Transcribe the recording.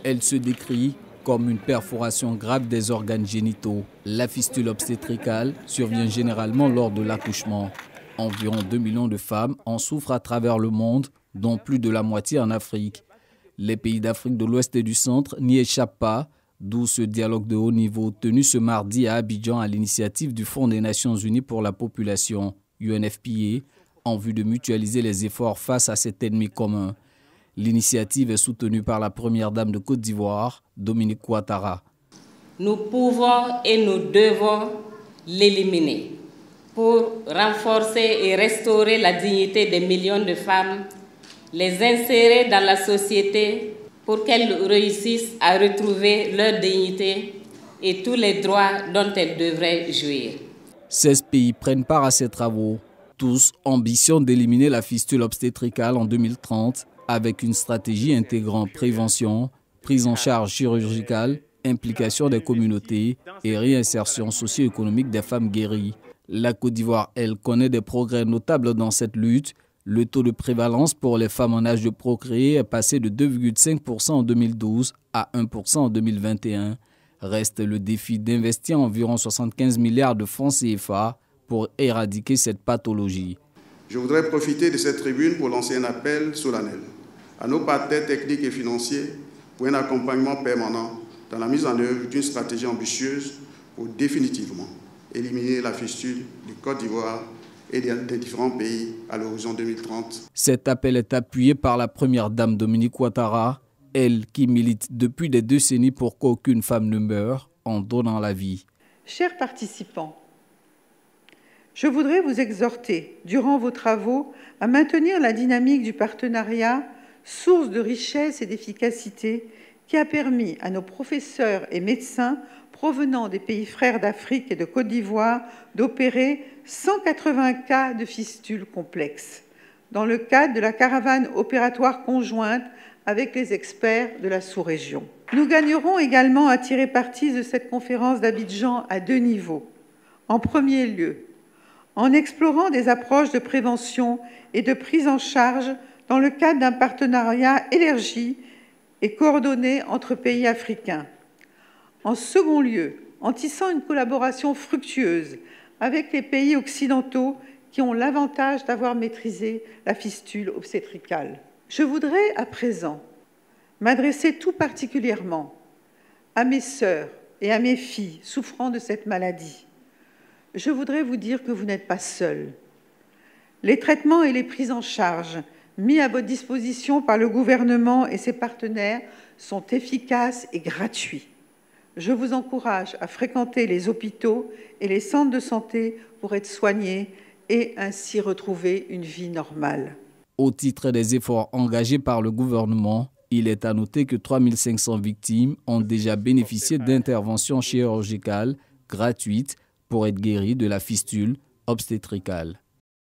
Elle se décrit comme une perforation grave des organes génitaux. La fistule obstétricale survient généralement lors de l'accouchement. Environ 2 millions de femmes en souffrent à travers le monde, dont plus de la moitié en Afrique. Les pays d'Afrique de l'Ouest et du Centre n'y échappent pas, d'où ce dialogue de haut niveau tenu ce mardi à Abidjan à l'initiative du Fonds des Nations Unies pour la population, UNFPA, en vue de mutualiser les efforts face à cet ennemi commun. L'initiative est soutenue par la première dame de Côte d'Ivoire, Dominique Ouattara. Nous pouvons et nous devons l'éliminer pour renforcer et restaurer la dignité des millions de femmes, les insérer dans la société pour qu'elles réussissent à retrouver leur dignité et tous les droits dont elles devraient jouir. 16 pays prennent part à ces travaux. Tous ambitionnent d'éliminer la fistule obstétricale en 2030 avec une stratégie intégrant prévention, prise en charge chirurgicale, implication des communautés et réinsertion socio-économique des femmes guéries. La Côte d'Ivoire, elle, connaît des progrès notables dans cette lutte. Le taux de prévalence pour les femmes en âge de procréer est passé de 2,5% en 2012 à 1% en 2021. Reste le défi d'investir environ 75 milliards de francs CFA pour éradiquer cette pathologie. Je voudrais profiter de cette tribune pour lancer un appel solennel à nos partenaires techniques et financiers pour un accompagnement permanent dans la mise en œuvre d'une stratégie ambitieuse pour définitivement éliminer la fistule du Côte d'Ivoire et des différents pays à l'horizon 2030. Cet appel est appuyé par la première dame Dominique Ouattara, elle qui milite depuis des décennies pour qu'aucune femme ne meure en donnant la vie. Chers participants, je voudrais vous exhorter, durant vos travaux, à maintenir la dynamique du partenariat, source de richesse et d'efficacité, qui a permis à nos professeurs et médecins provenant des pays frères d'Afrique et de Côte d'Ivoire d'opérer 180 cas de fistules complexes, dans le cadre de la caravane opératoire conjointe avec les experts de la sous-région. Nous gagnerons également à tirer parti de cette conférence d'Abidjan à 2 niveaux. En premier lieu, en explorant des approches de prévention et de prise en charge dans le cadre d'un partenariat élargi et coordonné entre pays africains. En second lieu, en tissant une collaboration fructueuse avec les pays occidentaux qui ont l'avantage d'avoir maîtrisé la fistule obstétricale. Je voudrais à présent m'adresser tout particulièrement à mes sœurs et à mes filles souffrant de cette maladie. Je voudrais vous dire que vous n'êtes pas seuls. Les traitements et les prises en charge mis à votre disposition par le gouvernement et ses partenaires sont efficaces et gratuits. Je vous encourage à fréquenter les hôpitaux et les centres de santé pour être soignés et ainsi retrouver une vie normale. Au titre des efforts engagés par le gouvernement, il est à noter que 3 500 victimes ont déjà bénéficié d'interventions chirurgicales gratuites pour être guéries de la fistule obstétricale.